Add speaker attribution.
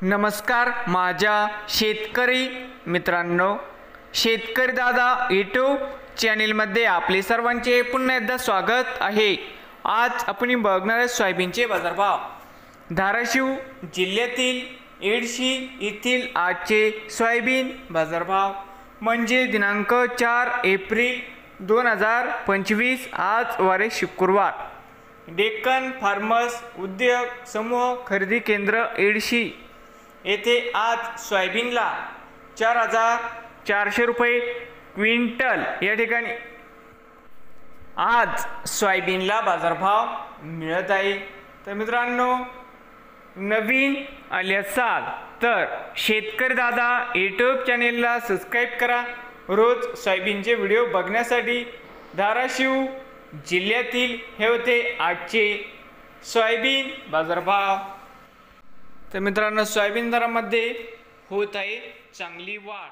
Speaker 1: नमस्कार माझ्या शेतकरी मित्रांनो, शेतकरी दादा यूट्यूब चॅनलमध्ये आपले सर्वांचे पुन्हा एकदा स्वागत आहे। आज आपण बघणार आहे सोयाबीनचे बाजारभाव। धाराशिव जिल्ह्यातील एडशी येथील आजचे सोयाबीन बाजारभाव म्हणजे दिनांक 4 एप्रिल 2025, आज वारे शुक्रवार। डेक्कन फार्मर्स उद्योग समूह खरेदी केंद्र एडशी येथे आज सोयाबीनला 4,400 रुपये क्विंटल या ठिकाणी आज सोयाबीनला बाजारभाव मिळत आहे। तर मित्रांनो, नवीन आले असाल तर शेतकरी दादा यूट्यूब चॅनेलला सबस्क्राईब करा। रोज सोयाबीनचे व्हिडिओ बघण्यासाठी धाराशिव जिल्ह्यातील हे होते आजचे सोयाबीन बाजारभाव। तर मित्रांनो, सोयाबीन दरामध्ये होत आहे चांगली वाढ।